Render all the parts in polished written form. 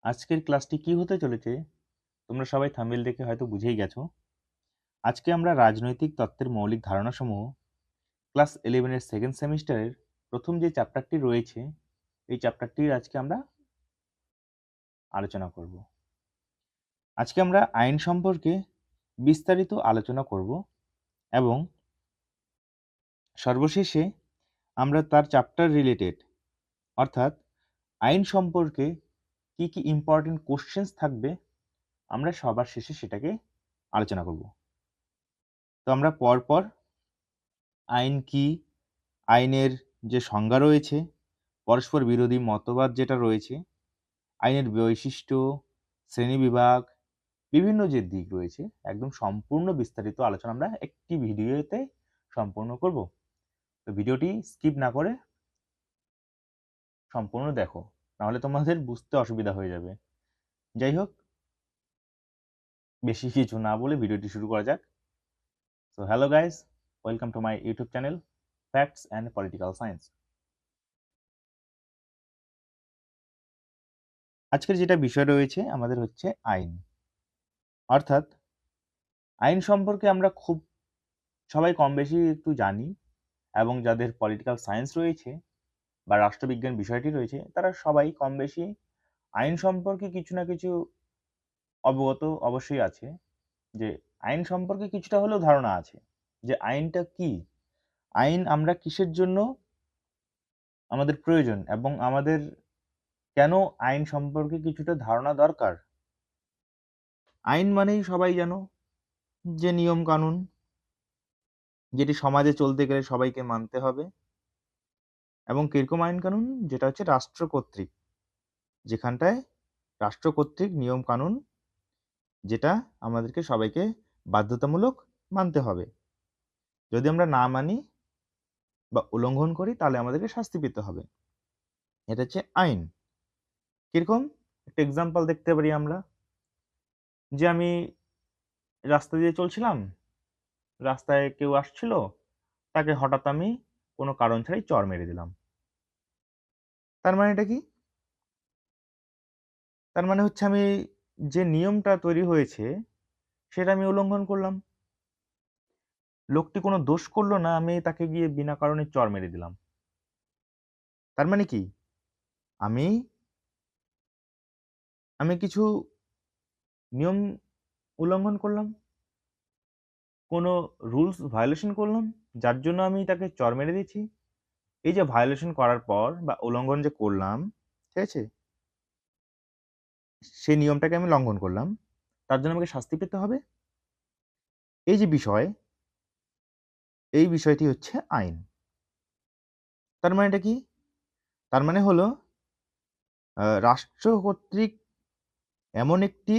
আজকের ক্লাসটি কি হতে চলেছে তোমরা সবাই থাম্বনেল দেখে হয়তো বুঝেই গেছো। আজকে আমরা রাজনৈতিক তত্ত্বের মৌলিক ধারণাসমূহ ক্লাস 11 এর সেকেন্ড সেমিস্টারের প্রথম যে চ্যাপ্টারটি রয়েছে এই চ্যাপ্টারটির আজকে আমরা আলোচনা করব। আজকে আমরা আইন সম্পর্কে বিস্তারিত আলোচনা করব এবং সর্বশেষে আমরা তার চ্যাপ্টার রিলেটেড অর্থাৎ আইন সম্পর্কে কি কি ইম্পর্টেন্ট কোশ্চেন্স থাকবে আমরা সবার শেষে সেটাকে আলোচনা করব। তো আমরা পরপর আইন কি, আইনের যে সংজ্ঞা রয়েছে, পরস্পর বিরোধী মতবাদ যেটা রয়েছে, আইনের বৈশিষ্ট্য, শ্রেণীবিভাগ, বিভিন্ন যে দিক রয়েছে একদম সম্পূর্ণ বিস্তারিত আলোচনা আমরা একটি ভিডিওতে সম্পূর্ণ করব। তো ভিডিওটি স্কিপ না করে সম্পূর্ণ দেখো, নাহলে তোমাদের বুঝতে অসুবিধা হয়ে যাবে। যাই হোক, বেশি কিছু না বলে ভিডিওটি শুরু করা যাক। So hello guys, welcome to my YouTube channel facts and political science. আজকের যেটা বিষয় রয়েছে আমাদের হচ্ছে আইন, অর্থাৎ আইন সম্পর্কে আমরা খুব সবাই কম বেশি একটু জানি, এবং যাদের পলিটিক্যাল সায়েন্স রয়েছে বা রাষ্ট্রবিজ্ঞান বিষয়টি রয়েছে তারা সবাই কম বেশি আইন সম্পর্কে কিছু না কিছু অবগত অবশ্যই আছে। যে আইন সম্পর্কে কিছুটা হলেও ধারণা আছে যে আইনটা কি, আইন আমরা কিসের জন্য আমাদের প্রয়োজন এবং আমাদের কেন আইন সম্পর্কে কিছুটা ধারণা দরকার। আইন মানেই সবাই জানো যে নিয়ম কানুন, যেটি সমাজে চলতে গেলে সবাইকে মানতে হবে, এবং কিরকম আইন কানুন, যেটা হচ্ছে রাষ্ট্র কর্তৃক, যেখানটায় রাষ্ট্র কর্তৃক নিয়ম কানুন যেটা আমাদেরকে সবাইকে বাধ্যতামূলক মানতে হবে। যদি আমরা না মানি বা উল্লঙ্ঘন করি তাহলে আমাদেরকে শাস্তি পেতে হবে। এটা হচ্ছে আইন। কিরকম একটা এক্সাম্পল দেখতে পারি আমরা, যে আমি রাস্তা দিয়ে চলছিলাম, রাস্তায় কেউ আসছিল, তাকে হঠাৎ আমি কোনো কারণ ছাড়াই চড় মেরে দিলাম। তার মানে এটা কি? তার মানে হচ্ছে আমি যে নিয়মটা তৈরি হয়েছে সেটা আমি উল্লঙ্ঘন করলাম। লোকটি কোনো দোষ করলো না, আমি তাকে গিয়ে বিনা কারণে চড় মেরে দিলাম। তার মানে কি? আমি আমি কিছু নিয়ম উল্লঙ্ঘন করলাম, কোনো রুলস ভায়োলেশন করলাম, যার জন্য আমি তাকে চড় মেরে দিয়েছি। এই যে ভায়োলেশন করার পর বা উল্লঙ্ঘন যে করলাম, ঠিক আছে, সেই নিয়মটাকে আমি লঙ্ঘন করলাম, তার জন্য আমাকে শাস্তি পেতে হবে। এই যে বিষয়, এই বিষয়টি হচ্ছে আইন। তার মানে এটা কি? তার মানে হলো রাষ্ট্র কর্তৃক এমন একটি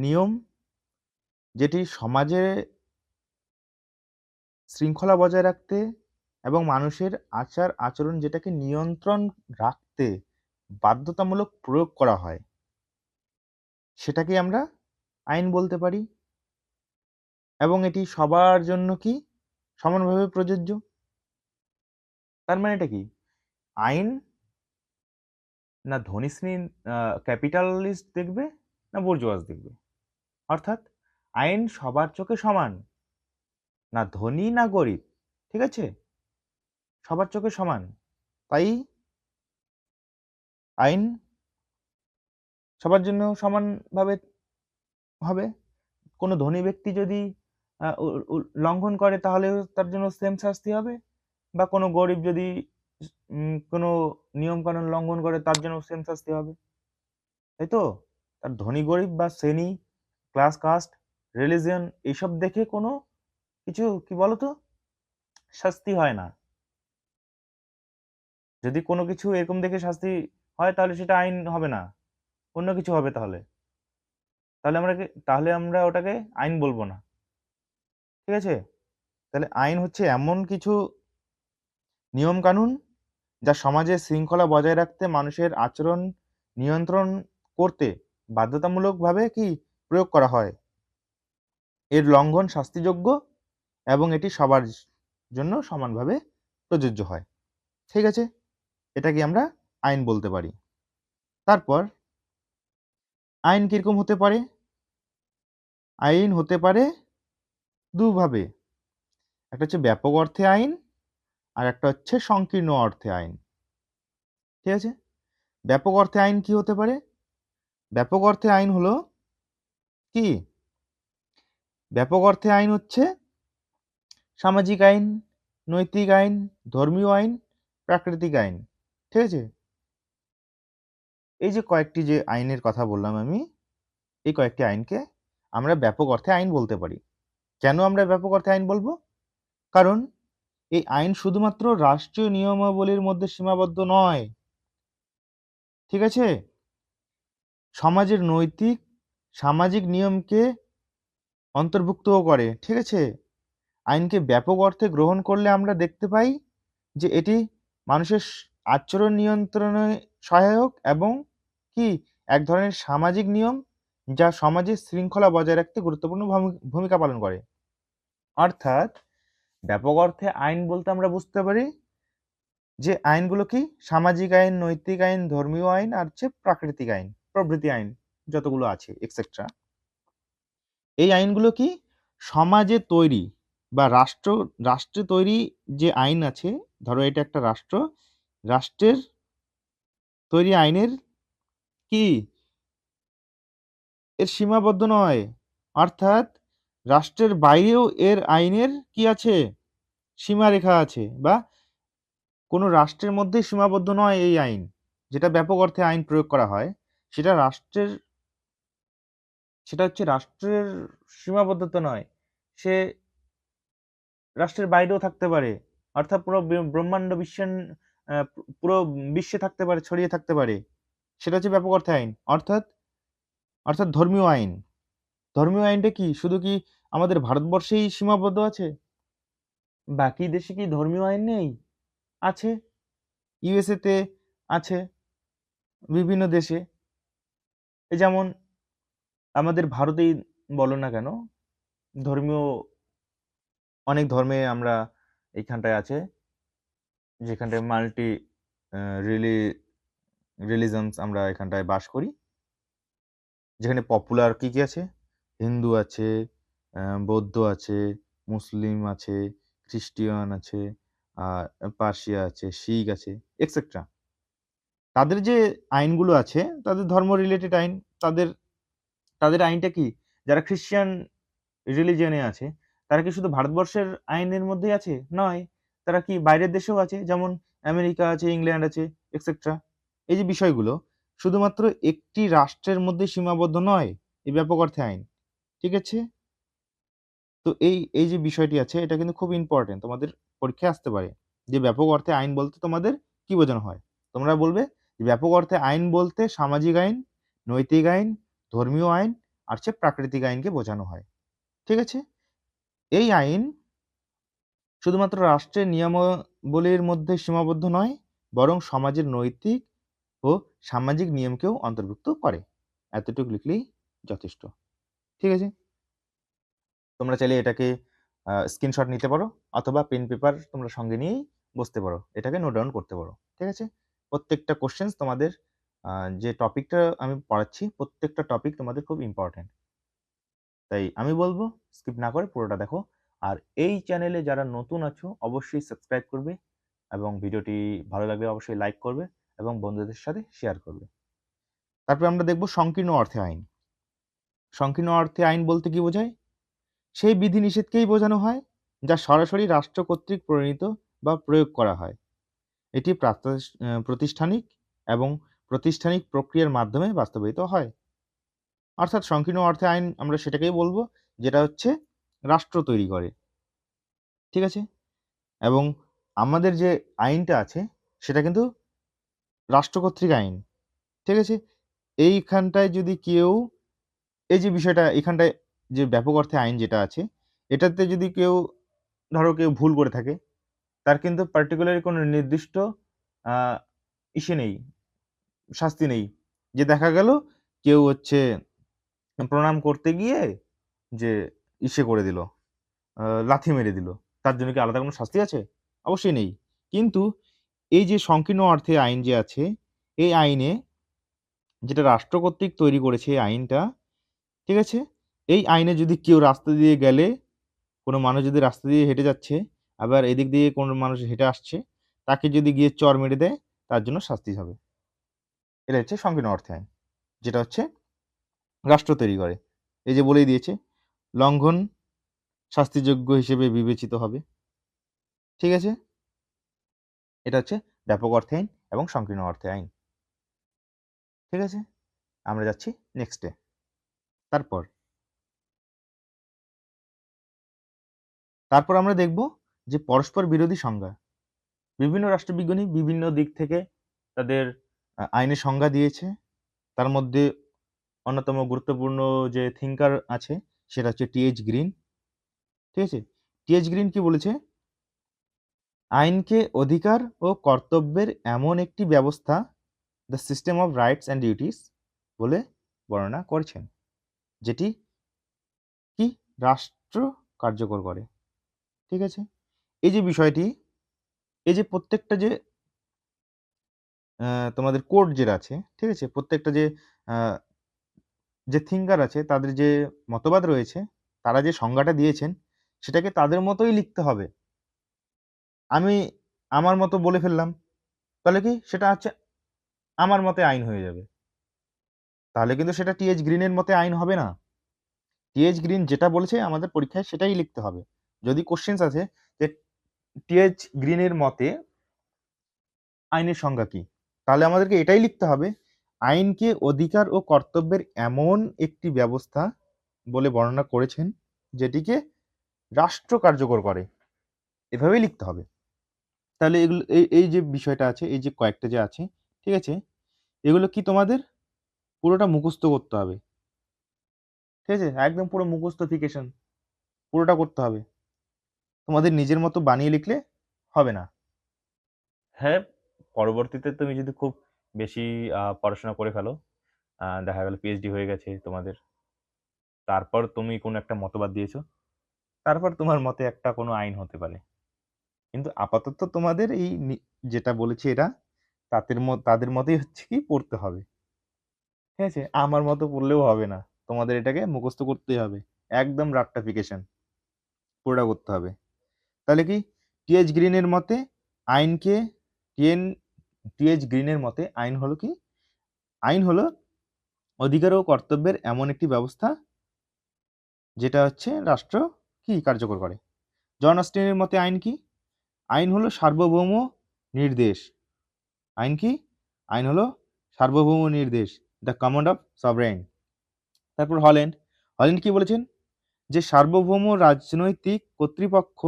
নিয়ম যেটি সমাজে শৃঙ্খলা বজায় রাখতে এবং মানুষের আচার আচরণ যেটাকে নিয়ন্ত্রণ রাখতে বাধ্যতামূলক প্রয়োগ করা হয়, সেটাকে আমরা আইন বলতে পারি। এবং এটি সবার জন্য কি সমানভাবে প্রযোজ্য। তার মানে এটা কি? আইন না ধনী শ্রেণী ক্যাপিটালিস্ট দেখবে না বুর্জোয়াজ দেখবে, অর্থাৎ আইন সবার চোখে সমান, না ধনী না গরিব, ঠিক আছে, সবার চোখে সমান। তাই আইন সবার জন্য সমানভাবে হবে। কোনো ধনী ব্যক্তি যদি লঙ্ঘন করে তাহলে তার জন্য সেম শাস্তি হবে, বা কোনো গরিব যদি কোনো নিয়ম কানুন লঙ্ঘন করে তার জন্য সেম শাস্তি হবে, তাই তো? তার ধনী গরিব বা শ্রেণী, ক্লাস, কাস্ট, রিলিজিয়ন এইসব দেখে কোনো কিছু কি বলতো শাস্তি হয় না। যদি কোনো কিছু এরকম দেখে শাস্তি হয় তাহলে সেটা আইন হবে না, অন্য কিছু হবে। তাহলে তাহলে আমরা ওটাকে আইন বলবো না, ঠিক আছে? তাহলে আইন হচ্ছে এমন কিছু নিয়ম কানুন যা সমাজে শৃঙ্খলা বজায় রাখতে মানুষের আচরণ নিয়ন্ত্রণ করতে বাধ্যতামূলকভাবে কি প্রয়োগ করা হয়। এর লঙ্ঘন শাস্তিযোগ্য এবং এটি সবার জন্য সমানভাবে প্রযোজ্য হয়, ঠিক আছে? এটাকে আমরা আইন বলতে পারি। তারপর আইন কিরকম হতে পারে? আইন হতে পারে দুভাবে, একটা হচ্ছে ব্যাপক অর্থে আইন, আর একটা হচ্ছে সংকীর্ণ অর্থে আইন। ঠিক আছে? ব্যাপক অর্থে আইন কি হতে পারে? ব্যাপক অর্থে আইন হলো কি? ব্যাপক অর্থে আইন হচ্ছে সামাজিক আইন, নৈতিক আইন, ধর্মীয় আইন, প্রাকৃতিক আইন। ঠিক আছে? এই যে কয়েকটি যে আইনের কথা বললাম আমি, এই কয়েকটি আইনকে আমরা ব্যাপক অর্থে আইন বলতে পারি। কেন আমরা ব্যাপক অর্থে আইন বলবো? কারণ এই আইন শুধুমাত্র রাষ্ট্রীয় নিয়মাবলীর মধ্যে সীমাবদ্ধ নয়। ঠিক আছে? সমাজের নৈতিক, সামাজিক নিয়মকে অন্তর্ভুক্তও করে। ঠিক আছে? আইনকে ব্যাপক অর্থে গ্রহণ করলে আমরা দেখতে পাই যে এটি মানুষের আচরণ নিয়ন্ত্রণে সহায়ক এবং কি এক ধরনের সামাজিক নিয়ম যা সমাজের শৃঙ্খলা বজায় রাখতে গুরুত্বপূর্ণ ভূমিকা পালন করে। অর্থাৎ ব্যাপক অর্থে আইন বলতে আমরা বুঝতে পারি যে আইনগুলো কি সামাজিক আইন, নৈতিক আইন, ধর্মীয় আইন আর হচ্ছে প্রাকৃতিক আইন, প্রভৃতি আইন যতগুলো আছে এক্সেট্রা। এই আইনগুলো কি সমাজে তৈরি বা রাষ্ট্রে তৈরি যে আইন আছে, ধরো এটা একটা রাষ্ট্র, রাষ্ট্রের তৈরি আইনের কি এর সীমাবদ্ধ নয়। অর্থাৎ রাষ্ট্রের বাইরেও এর আইনের কি আছে? সীমারেখা আছে, বা কোনো রাষ্ট্রের মধ্যেই সীমাবদ্ধ নয় এই আইন। যেটা ব্যাপক অর্থে আইন প্রয়োগ করা হয়, সেটা হচ্ছে রাষ্ট্রের সীমাবদ্ধতা নয়, সে রাষ্ট্রের বাইরেও থাকতে পারে। অর্থাৎ পুরো ব্রহ্মাণ্ড পুরো বিশ্বে থাকতে পারে, ছড়িয়ে থাকতে পারে। সেটা হচ্ছে ব্যাপক অর্থে আইন। অর্থাৎ অর্থাৎ ধর্মীয় আইন। ধর্মীয় আইনটা কি শুধু কি আমাদের ভারতবর্ষেই সীমাবদ্ধ আছে? বাকি দেশে কি ধর্মীয় আইন নেই? আছে। ইউএসএ তে আছে, বিভিন্ন দেশে। এই যেমন আমাদের ভারতেই বলো না কেন, ধর্মীয় অনেক ধর্মে আমরা এইখানটায় আছে, যেখানটায় মাল্টি রিলি রিলিজনস আমরা এখানটায় বাস করি। যেখানে পপুলার কি কি আছে? হিন্দু আছে, বৌদ্ধ আছে, মুসলিম আছে, খ্রিস্টিয়ান আছে, আর পার্সিয়া আছে, শিখ আছে, এক্সেট্রা। তাদের যে আইনগুলো আছে, তাদের ধর্ম রিলেটেড আইন, তাদের তাদের আইনটা কি? যারা খ্রিস্টান রিলিজিয়নে আছে, তারা কি শুধু ভারতবর্ষের আইনের মধ্যেই আছে? নয়, তারা কি বাইরের দেশেও আছে, যেমন আমেরিকা আছে, ইংল্যান্ড আছে, এক্সেট্রা। এই যে বিষয়গুলো শুধুমাত্র একটি রাষ্ট্রের মধ্যে সীমাবদ্ধ নয় এই ব্যাপক অর্থে আইন। ঠিক আছে? তো এই যে বিষয়টি আছে, এটা কিন্তু খুব ইম্পর্টেন্ট, তোমাদের পরীক্ষায় আসতে পারে যে ব্যাপক অর্থে আইন বলতে তোমাদের কি বোঝানো হয়। তোমরা বলবে যে ব্যাপক অর্থে আইন বলতে সামাজিক আইন, নৈতিক আইন, ধর্মীয় আইন আর হচ্ছে প্রাকৃতিক আইনকে বোঝানো হয়। ঠিক আছে? এই আইন শুধুমাত্র রাষ্ট্রের নিয়মাবলীর মধ্যে সীমাবদ্ধ নয়, বরং সমাজের নৈতিক ও সামাজিক নিয়মকেও অন্তর্ভুক্ত করে। এতটুকু লিখলেই যথেষ্ট। ঠিক আছে? তোমরা চাইলে এটাকে স্ক্রিনশট নিতে পারো, অথবা পেন পেপার তোমরা সঙ্গে নিয়েই বসতে পারো, এটাকে নোট ডাউন করতে পারো। ঠিক আছে? প্রত্যেকটা কোশ্চেন্স তোমাদের, যে টপিকটা আমি পড়াচ্ছি, প্রত্যেকটা টপিক তোমাদের খুব ইম্পর্টেন্ট। তাই আমি বলবো স্কিপ না করে পুরোটা দেখো। আর এই চ্যানেলে যারা নতুন আছো অবশ্যই সাবস্ক্রাইব করবে, এবং ভিডিওটি ভালো লাগলে অবশ্যই লাইক করবে এবং বন্ধুদের সাথে শেয়ার করবে। তারপরে আমরা দেখব সংকীর্ণ অর্থে আইন। সংকীর্ণ অর্থে আইন বলতে কি বোঝায়? সেই বিধিনিষেধকেই বোঝানো হয় যা সরাসরি রাষ্ট্র কর্তৃক প্রণীত বা প্রয়োগ করা হয়। এটি প্রাতিষ্ঠানিক এবং প্রাতিষ্ঠানিক প্রক্রিয়ার মাধ্যমে বাস্তবায়িত হয়। অর্থাৎ সংকীর্ণ অর্থে আইন আমরা সেটাকেই বলবো যেটা হচ্ছে রাষ্ট্র তৈরি করে। ঠিক আছে? এবং আমাদের যে আইনটা আছে সেটা কিন্তু রাষ্ট্র কর্তৃক আইন। ঠিক আছে? এইখানটায় যদি কেউ এই যে বিষয়টা এখানটায় যে ব্যাপক অর্থে আইন যেটা আছে, এটাতে যদি ধরো কেউ ভুল করে থাকে, তার কিন্তু পার্টিকুলারলি কোনো নির্দিষ্ট আ নেই, শাস্তি নেই। যে দেখা গেল কেউ হচ্ছে প্রণাম করতে গিয়ে যে করে দিল, লাথি মেরে দিল। তার জন্য কি আলাদা কোনো শাস্তি আছে? অবশ্যই নেই। কিন্তু এই যে সংকীর্ণ অর্থে আইন যে আছে, এই আইনে যেটা রাষ্ট্র কর্তৃক তৈরি করেছে এই আইনটা, ঠিক আছে? এই আইনে যদি কেউ রাস্তা দিয়ে গেলে, কোনো মানুষ যদি রাস্তা দিয়ে হেঁটে যাচ্ছে, আবার এদিক দিয়ে কোনো মানুষ হেঁটে আসছে, তাকে যদি গিয়ে চড় মেরে দেয়, তার জন্য শাস্তি হবে। এটা হচ্ছে সংকীর্ণ অর্থে আইন, যেটা হচ্ছে রাষ্ট্র তৈরি করে। এই যে বলেই দিয়েছে, লঙ্ঘন শাস্তিযোগ্য হিসেবে বিবেচিত হবে। ঠিক আছে? এটা হচ্ছে ব্যাপক অর্থে আইন এবং সংকীর্ণ অর্থে আইন। ঠিক আছে? আমরা যাচ্ছি নেক্সটে। তারপর আমরা দেখব যে পরস্পর বিরোধী সংজ্ঞা। বিভিন্ন রাষ্ট্রবিজ্ঞানী বিভিন্ন দিক থেকে তাদের আইনের সংজ্ঞা দিয়েছে। তার মধ্যে অন্যতম গুরুত্বপূর্ণ যে থিঙ্কার আছে সেটা হচ্ছে টি.এইচ. গ্রিন। ঠিক আছে? টি.এইচ. গ্রিন কি বলেছে? আইনকে অধিকার ও কর্তব্যের এমন একটি ব্যবস্থা, the system of rights and duties বলে বর্ণনা করেছেন, যেটি কি রাষ্ট্র কার্যকর করে। ঠিক আছে? এই যে বিষয়টি, এই যে প্রত্যেকটা যে তোমাদের কোড যেটা আছে, ঠিক আছে? প্রত্যেকটা যে থিঙ্কার আছে তাদের যে মতবাদ রয়েছে, তারা যে সংজ্ঞাটা দিয়েছেন সেটাকে তাদের মতোই লিখতে হবে। আমি আমার মতো বলে ফেললাম, তাহলে কি সেটা হচ্ছে আমার মতে আইন হয়ে যাবে। তাহলে কিন্তু সেটা টি.এইচ. গ্রিনের মতে আইন হবে না। টি.এইচ. গ্রিন যেটা বলেছে আমাদের পরীক্ষায় সেটাই লিখতে হবে। যদি কোশ্চেনস আছে যে টি.এইচ. গ্রিনের মতে আইনের সংজ্ঞা কি? তাহলে আমাদেরকে এটাই লিখতে হবে, আইনকে অধিকার ও কর্তব্যের এমন একটি ব্যবস্থা বলে বর্ণনা করেছেন, যেটিকে রাষ্ট্র কার্যকর করে। এভাবেই লিখতে হবে। তাহলে এগুলো এই যে বিষয়টা আছে, এই যে কয়েকটা যে আছে, ঠিক আছে? এগুলো কি তোমাদের পুরোটা মুখস্থ করতে হবে। ঠিক আছে? একদম পুরো মুখস্থিফিকেশন পুরোটা করতে হবে। তোমাদের নিজের মতো বানিয়ে লিখলে হবে না। হ্যাঁ, পরবর্তীতে তুমি যদি খুব বেশি পড়াশোনা করে ফেলো, দেখা গেল পিএইচডি হয়ে গেছে তোমাদের, তারপর তুমি কোনো একটা মতবাদ দিয়েছো, তারপর তোমার মতে একটা কোনো আইন হতে পারে। কিন্তু আপাতত তোমাদের এই যেটা বলেছে এরা, তাদের মতেই হচ্ছে কি পড়তে হবে। ঠিক আছে? আমার মতো পড়লেও হবে না, তোমাদের এটাকে মুখস্থ করতেই হবে। একদম রাট্টাফিকেশন পুরোটা করতে হবে। তাহলে কি টি.এইচ. গ্রিনের মতে আইনকে টি.এইচ. গ্রিনের মতে আইন হলো কি? আইন হলো অধিকার ও কর্তব্যের এমন একটি ব্যবস্থা, যেটা হচ্ছে রাষ্ট্র কি কার্যকর করে। জন অস্টিনের মতে আইন কি? আইন হলো সার্বভৌম নির্দেশ। আইন কি? আইন হলো সার্বভৌম নির্দেশ, দ্য কমান্ড অফ সভরেন। তারপর হল্যান্ড কি বলেছেন? যে সার্বভৌম রাজনৈতিক কর্তৃপক্ষ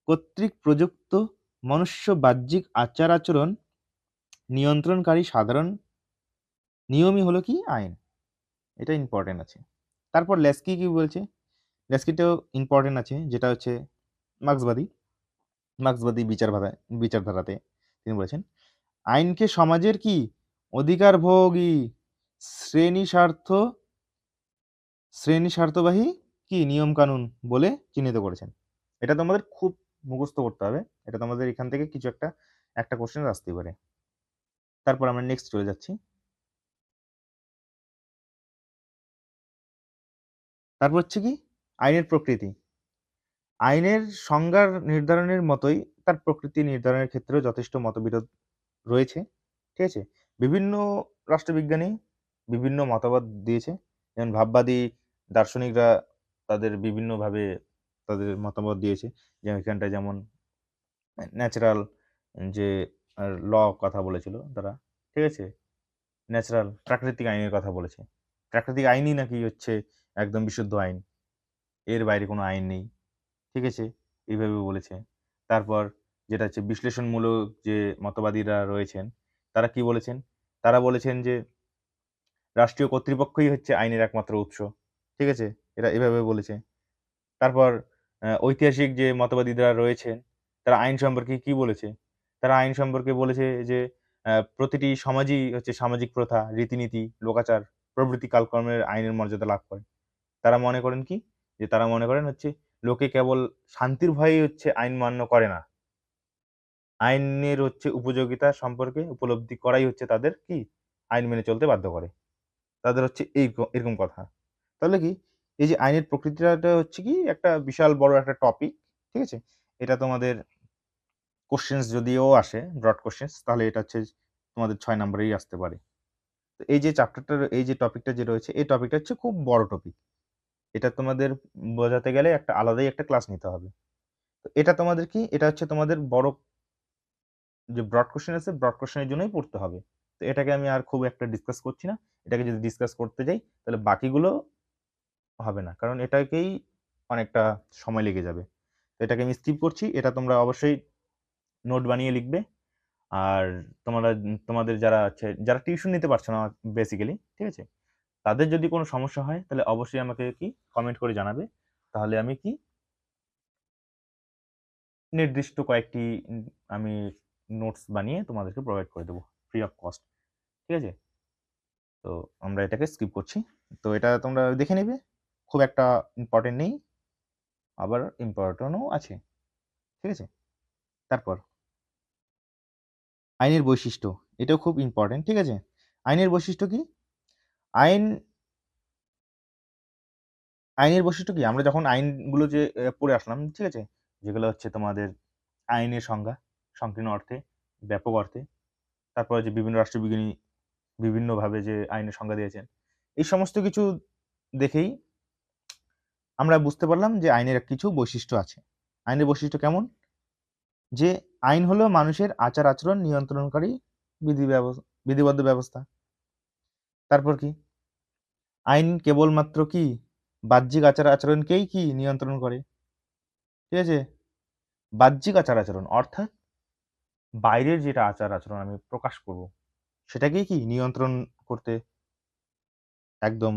কর্তৃক প্রযুক্ত মনুষ্য বাহ্যিক আচার আচরণ নিয়ন্ত্রণকারী সাধারণ নিয়মই হলো কি আইন। এটা ইম্পর্টেন্ট আছে। তারপর লেস্কি কি বলছে? লেস্কিটাও ইম্পর্টেন্ট আছে, যেটা হচ্ছে মার্ক্সবাদী বিচারধারাতে তিনি বলেছেন, আইনকে সমাজের কি অধিকারভোগী শ্রেণী স্বার্থবাহী কি নিয়ম কানুন বলে চিহ্নিত করেছেন। এটা তোমাদের খুব মুখস্থ করতে হবে। এটা তোমাদের এখান থেকে কিছু একটা কোশ্চেন আসতে পারে। তারপর আমরা নেক্সট চলে যাচ্ছি। তারপর হচ্ছে কি আইনের প্রকৃতি। আইনের সংজ্ঞার নির্ধারণের মতোই তার প্রকৃতি নির্ধারণের ক্ষেত্রেও যথেষ্ট মতবিরোধ রয়েছে। ঠিক আছে? বিভিন্ন রাষ্ট্রবিজ্ঞানী বিভিন্ন মতবাদ দিয়েছে। যেমন ভাববাদী দার্শনিকরা তাদের বিভিন্নভাবে তাদের মতামত দিয়েছে। যেমন এখানটায় যেমন ন্যাচারাল যে ল কথা বলেছিল তারা, ঠিক আছে? ন্যাচারাল প্রাকৃতিক আইনের কথা বলেছে। প্রাকৃতিক আইনই নাকি হচ্ছে একদম বিশুদ্ধ আইন, এর বাইরে কোনো আইন নেই। ঠিক আছে? এইভাবে বলেছে। তারপর যেটা হচ্ছে বিশ্লেষণমূলক যে মতবাদীরা রয়েছেন, তারা কি বলেছেন? তারা বলেছেন যে রাষ্ট্রীয় কর্তৃপক্ষই হচ্ছে আইনের একমাত্র উৎস। ঠিক আছে? এরা এভাবে বলেছে। তারপর ঐতিহাসিক যে মতবাদীরা রয়েছেন, তারা আইন সম্পর্কে কি বলেছে? তারা আইন সম্পর্কে বলেছে যে প্রতিটি সমাজই হচ্ছে সামাজিক প্রথা, রীতিনীতি, লোকাচার প্রভৃতি কালকর্মের আইনের মর্যাদা লাভ করে। তারা মনে করেন কি? যে তারা মনে করেন হচ্ছে লোকে কেবল শান্তির ভয়েই হচ্ছে আইন মান্য করে না। আইনের হচ্ছে উপযোগিতা সম্পর্কে উপলব্ধি করাই হচ্ছে তাদের কি? আইন মেনে চলতে বাধ্য করে। তাদের হচ্ছে এরকম কথা। তাহলে কি এই যে আইনের প্রকৃতিটা হচ্ছে কি একটা বিশাল বড় একটা টপিক, ঠিক আছে? এটা তোমাদের কোশ্চেনস যদিও আসে, ব্রড কোশ্চেনস, তাহলে এটা হচ্ছে তোমাদের 6 নাম্বারেই আসতে পারে। তো এই যে চ্যাপ্টারটার এই যে টপিকটা যে রয়েছে, এই টপিকটা হচ্ছে খুব বড় টপিক। এটা তোমাদের বোঝাতে গেলে একটা আলাদাই একটা ক্লাস নিতে হবে। তো এটা তোমাদের কি, এটা হচ্ছে তোমাদের বড় যে ব্রড কোশ্চেন আছে, ব্রড কোশ্চেনের জন্যই পড়তে হবে। তো এটাকে আমি আর খুব একটা ডিসকাস করছি না। এটাকে যদি ডিসকাস করতে যাই তাহলে বাকিগুলো হবে না, কারণ এটাকেই অনেকটা সময় লেগে যাবে। তো এটাকে আমি স্কিপ করছি। এটা তোমরা অবশ্যই নোট বানিয়ে লিখবে। আর তোমরা তোমাদের যারা টিউশন নিতে পারছো না বেসিক্যালি, ঠিক আছে, তাদের যদি কোনো সমস্যা হয় তাহলে অবশ্যই আমাকে কি কমেন্ট করে জানাবে। তাহলে আমি কি নির্দিষ্ট কয়েকটি আমি নোটস বানিয়ে তোমাদেরকে প্রোভাইড করে দেবো ফ্রি অফ কস্ট, ঠিক আছে? তো আমরা এটাকে স্কিপ করছি। তো এটা তোমরা দেখে নেবে, খুব একটা ইম্পর্টেন্ট নেই, আবার ইম্পর্টেন্টও আছে, ঠিক আছে? তারপর আইনের বৈশিষ্ট্য, এটাও খুব ইম্পর্টেন্ট, ঠিক আছে? আইনের বৈশিষ্ট্য কি? আইন আইনের বৈশিষ্ট্য কি? আমরা যখন আইনগুলো যে পড়ে আসলাম, ঠিক আছে, যেগুলো হচ্ছে তোমাদের আইনের সংজ্ঞা, সংকীর্ণ অর্থে, ব্যাপক অর্থে, তারপরে যে বিভিন্ন রাষ্ট্রবিজ্ঞানী বিভিন্নভাবে যে আইনের সংজ্ঞা দিয়েছেন, এই সমস্ত কিছু দেখেই আমরা বুঝতে পারলাম যে আইনের কিছু বৈশিষ্ট্য আছে। আইনের বৈশিষ্ট্য কেমন? যে আইন হলো মানুষের আচার আচরণ নিয়ন্ত্রণকারী বিধিবদ্ধ ব্যবস্থা। তারপর কি? আইন কেবলমাত্র কি বাহ্যিক আচার আচরণকেই কি নিয়ন্ত্রণ করে, ঠিক আছে? বাহ্যিক আচার আচরণ অর্থাৎ বাইরের যেটা আচার আচরণ আমি প্রকাশ করব, সেটাকেই কি নিয়ন্ত্রণ করতে একদম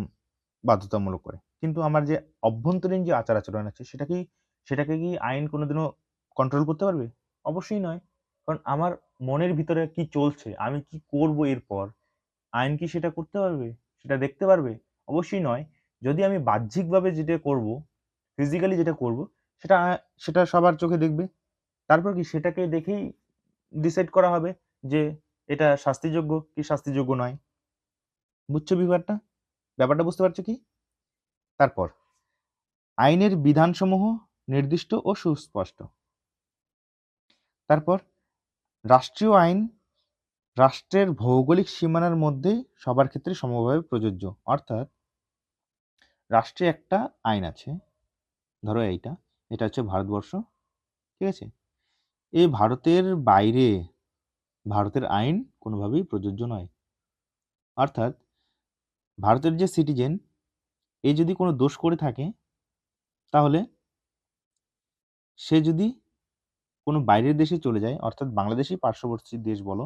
বাধ্যতামূলক করে। কিন্তু আমার যে অভ্যন্তরীণ যে আচার আচরণ আছে, সেটাকে কি আইন কোনোদিনও কন্ট্রোল করতে পারবে? অবশ্যই নয়। কারণ আমার মনের ভিতরে কি চলছে, আমি কি করব এরপর, আইন কি সেটা করতে পারবে? সেটা দেখতে পারবে? অবশ্যই নয়। যদি আমি বাহ্যিকভাবে যেটা করব, ফিজিক্যালি যেটা করব, সেটা সেটা সবার চোখে দেখবে। তারপর কি সেটাকে দেখেই ডিসাইড করা হবে যে এটা শাস্তিযোগ্য কি শাস্তিযোগ্য নয়। বুঝছো ব্যাপারটা বুঝতে পারছো কি? তারপর আইনের বিধানসমূহ নির্দিষ্ট ও সুস্পষ্ট। তারপর রাষ্ট্রীয় আইন রাষ্ট্রের ভৌগোলিক সীমানার মধ্যে সবার ক্ষেত্রে সমভাবে প্রযোজ্য। অর্থাৎ রাষ্ট্রে একটা আইন আছে, ধরো এটা হচ্ছে ভারতবর্ষ, ঠিক আছে? এই ভারতের বাইরে ভারতের আইন কোনোভাবেই প্রযোজ্য নয়। অর্থাৎ ভারতের যে সিটিজেন, এই যদি কোনো দোষ করে থাকে, তাহলে সে যদি কোনো বাইরের দেশে চলে যায়, অর্থাৎ বাংলাদেশই পার্শ্ববর্তী দেশ বলো,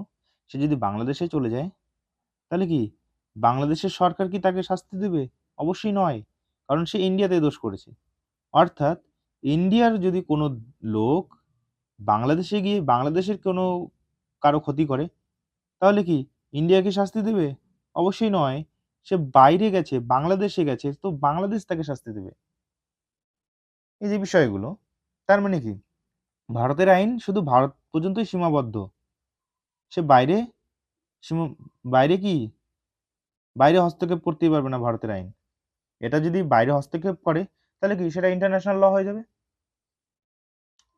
সে যদি বাংলাদেশে চলে যায়, তাহলে কি বাংলাদেশের সরকার কি তাকে শাস্তি দেবে? অবশ্যই নয়, কারণ সে ইন্ডিয়াতে দোষ করেছে। অর্থাৎ ইন্ডিয়ার যদি কোনো লোক বাংলাদেশে গিয়ে বাংলাদেশের কোনো কারো ক্ষতি করে, তাহলে কি ইন্ডিয়াকে শাস্তি দেবে? অবশ্যই নয়। সে বাইরে গেছে, বাংলাদেশে গেছে, তো বাংলাদেশ তাকে শাস্তি দেবে। এই যে বিষয়গুলো, তার মানে কি ভারতের আইন শুধু ভারত পর্যন্তই সীমাবদ্ধ। সে সীমা বাইরে কি বাইরে হস্তক্ষেপ করতেই পারবে না ভারতের আইন। এটা যদি বাইরে হস্তক্ষেপ করে, তাহলে কি সেটা ইন্টারন্যাশনাল ল হয়ে যাবে,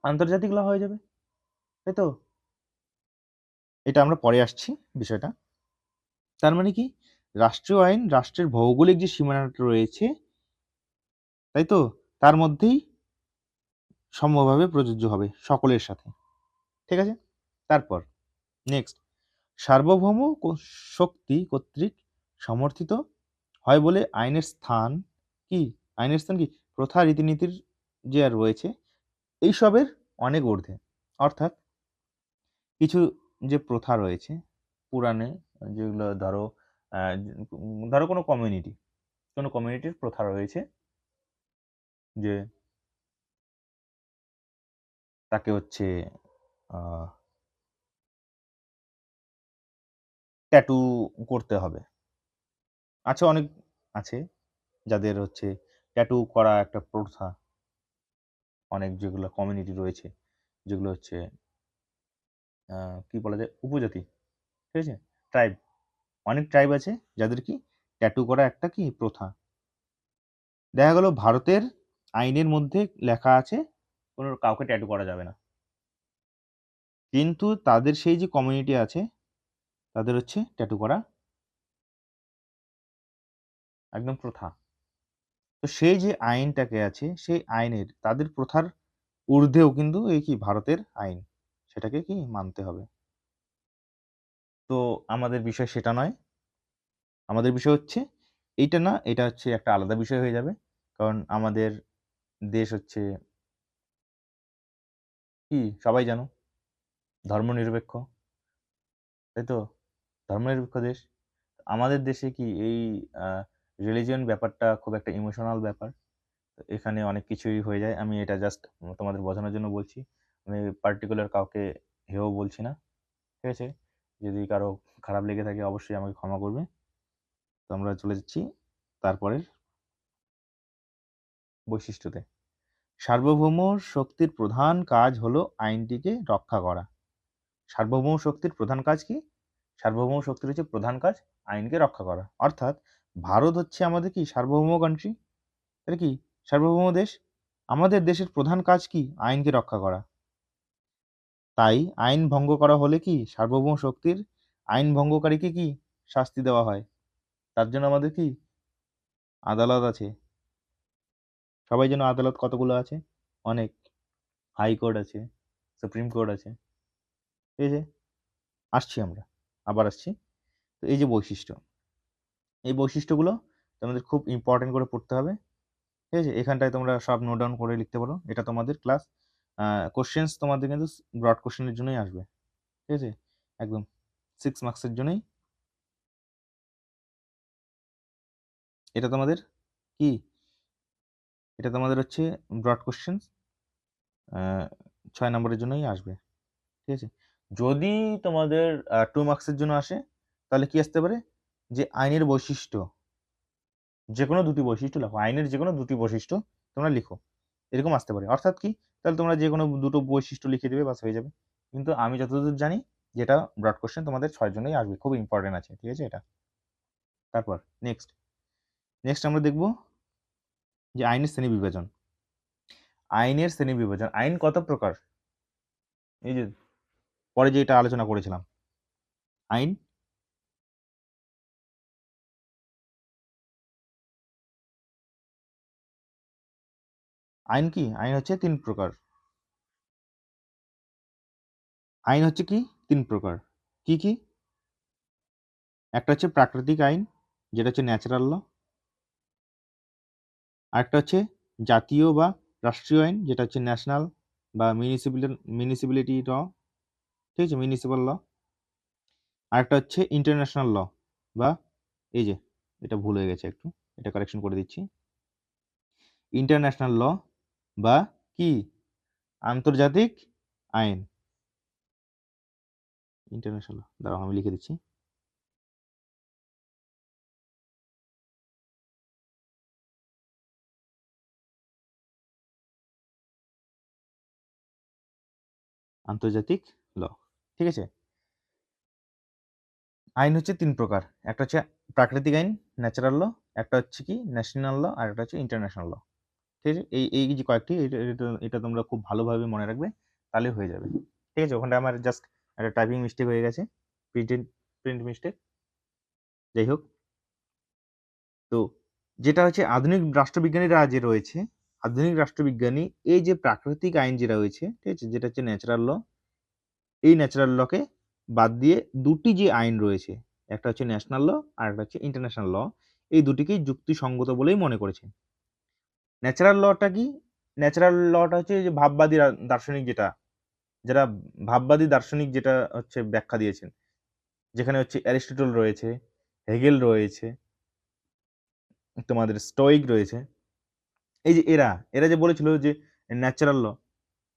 আন্তর্জাতিক ল হয়ে যাবে, তাই তো? এটা আমরা পরে আসছি বিষয়টা। তার মানে কি রাষ্ট্রীয় আইন রাষ্ট্রের ভৌগোলিক যে সীমানাটা রয়েছে, তাই তো, তার মধ্যেই সমভাবে প্রযোজ্য হবে সকলের সাথে, ঠিক আছে? তারপর নেক্সট, সার্বভৌম শক্তি কর্তৃক সমর্থিত হয় বলে আইনের স্থান কি প্রথা রীতিনীতির যে আর রয়েছে এইসবের অনেক ঊর্ধ্বে। অর্থাৎ কিছু যে প্রথা রয়েছে পুরাণে, যেগুলো ধরো কোনো কমিউনিটির প্রথা রয়েছে যে তাকে হচ্ছে ট্যাটু করতে হবে। অনেক আছে যাদের হচ্ছে ট্যাটু করা একটা প্রথা, অনেক যেগুলো কমিউনিটি রয়েছে, যেগুলো হচ্ছে কি বলা যায়, উপজাতি, ঠিক আছে, ট্রাইব, অনেক ট্রাইব আছে যাদের কি ট্যাটু করা একটা কি প্রথা। দেখা গেল ভারতের আইনের মধ্যে লেখা আছে কোনো কাউকে ট্যাটু করা যাবে না, কিন্তু তাদের সেই যে কমিউনিটি আছে তাদের হচ্ছে ট্যাটু করা একদম প্রথা। তো সেই যে আইনটাকে আছে সেই আইনের তাদের প্রথার ঊর্ধ্বেও কিন্তু এই কি ভারতের আইন, সেটাকে কি মানতে হবে। তো আমাদের বিষয় সেটা নয়, আমাদের বিষয় হচ্ছে এইটা না, এটা হচ্ছে একটা আলাদা বিষয় হয়ে যাবে। কারণ আমাদের দেশ হচ্ছে কি সবাই জানো ধর্মনিরপেক্ষ, তাই তো, ধর্মনিরপেক্ষ দেশ। আমাদের দেশে কি এই রিলিজিয়ন ব্যাপারটা খুব একটা ইমোশনাল ব্যাপার। তো এখানে অনেক কিছুই হয়ে যায়। আমি এটা জাস্ট তোমাদের বোঝানোর জন্য বলছি। আমি পার্টিকুলার কাউকে হেও বলছি না, ঠিক আছে? যদি কারো খারাপ লেগে থাকে অবশ্যই আমাকে ক্ষমা করবে। তো আমরা চলে যাচ্ছি তারপরের বৈশিষ্ট্যতে। সার্বভৌম শক্তির প্রধান কাজ হলো আইনটিকে রক্ষা করা। সার্বভৌম শক্তির প্রধান কাজ কি? সার্বভৌম শক্তির হচ্ছে প্রধান কাজ আইনকে রক্ষা করা। অর্থাৎ ভারত হচ্ছে আমাদের কি সার্বভৌম কান্ট্রি, তাহলে কি সার্বভৌম দেশ। আমাদের দেশের প্রধান কাজ কি? আইনকে রক্ষা করা। তাই আইন ভঙ্গ করা হলে কি সার্বভৌম শক্তির আইন ভঙ্গকারীকে কি শাস্তি দেওয়া হয়। তার জন্য আমাদের কি আদালত আছে। সবাই যেন আদালত কতগুলো আছে, অনেক। হাইকোর্ট আছে, সুপ্রিম কোর্ট আছে, ঠিক আছে? আসছি আমরা, আবার আসছি। তো এই যে বৈশিষ্ট্য, এই বৈশিষ্ট্যগুলো তোমাদের খুব ইম্পর্টেন্ট করে পড়তে হবে, ঠিক আছে? এখানটায় তোমরা সব নোট ডাউন করে লিখতে পারো। এটা তোমাদের ক্লাস কোশ্চেন্স তোমাদের কিন্তু ব্রড কোশ্চেনের জন্যই আসবে, ঠিক আছে? একদম 6 মার্কসের জন্যই এটা তোমাদের কি, এটা তোমাদের হচ্ছে ব্রড কোশ্চেন 6 নম্বরের জন্যই আসবে, ঠিক আছে? যদি তোমাদের 2 মার্কসের জন্য আসে তাহলে কি আসতে পারে, যে আইনের বৈশিষ্ট্য, যে কোনো দুটি বৈশিষ্ট্য লেখো, আইনের যে কোনো দুটি বৈশিষ্ট্য তোমরা লিখো, এরকম আসতে পারে। অর্থাৎ কি, তাহলে তোমরা যে কোনো দুটো বৈশিষ্ট্য লিখে দেবে, বাস হয়ে যাবে। কিন্তু আমি যতদূর জানি যেটা ব্রড কোশ্চেন তোমাদের 6 জন্যই আসবে, খুব ইম্পর্টেন্ট আছে, ঠিক আছে এটা। তারপর নেক্সট নেক্সট আমরা দেখব যে আইনের শ্রেণী বিভাজন। আইনের শ্রেণী বিভাজন, আইন কত প্রকার, এই যে পরে যে এটা আলোচনা করেছিলাম আইন, আইন কি, আইন হচ্ছে 3 প্রকার। আইন হচ্ছে কি 3 প্রকার, কি কি? একটা হচ্ছে প্রাকৃতিক আইন, যেটা হচ্ছে ন্যাচারাল ল। আরেকটা হচ্ছে জাতীয় বা রাষ্ট্রীয় আইন, যেটা হচ্ছে ন্যাশনাল বা মিউনিসিপ্যালিটি ল, ঠিক আছে, মিউনিসিপাল ল। আরেকটা হচ্ছে ইন্টারন্যাশনাল ল, বা এই যে এটা ভুল হয়ে গেছে একটু, এটা কারেকশন করে দিচ্ছি। ইন্টারন্যাশনাল ল বা কি আন্তর্জাতিক আইন। ইন্টারন্যাশনাল, দাঁড়াও আমি লিখে দিচ্ছি। আন্তর্জাতিক ল, ঠিক আছে? আইন হচ্ছে 3 প্রকার, একটা হচ্ছে প্রাকৃতিক আইন ন্যাচারাল ল, একটা হচ্ছে কি ন্যাশনাল ল, আর একটা হচ্ছে ইন্টারন্যাশনাল ল, ঠিক আছে? এই এই যে কয়েকটি, এটা তোমরা খুব ভালোভাবে মনে রাখবে, তাহলে হয়ে যাবে, ঠিক আছে? ওখানটা আমার জাস্ট একটা টাইপিং মিস্টেক হয়ে গেছে, প্রিন্ট মিস্টেক, যাই হোক। তো যেটা হচ্ছে আধুনিক রাষ্ট্রবিজ্ঞানীরা যে রয়েছে, আধুনিক রাষ্ট্রবিজ্ঞানী এই যে প্রাকৃতিক আইন যেটা রয়েছে, ঠিক আছে, যেটা হচ্ছে ন্যাচারাল ল, এই ন্যাচারাল লকে বাদ দিয়ে দুটি যে আইন রয়েছে, একটা হচ্ছে ন্যাশনাল ল আর একটা হচ্ছে ইন্টারন্যাশনাল ল, এই দুটিকেই যুক্তিসঙ্গত বলেই মনে করেছেন। ন্যাচারাল লটা কি? ন্যাচারাল লটা হচ্ছে যে ভাববাদী দার্শনিক, যেটা যারা ভাববাদী দার্শনিক যেটা হচ্ছে ব্যাখ্যা দিয়েছেন, যেখানে হচ্ছে অ্যারিস্টটল রয়েছে, হেগেল রয়েছে, তোমাদের স্টোইক রয়েছে। এই যে এরা এরা যে বলেছিল যে ন্যাচারাল ল,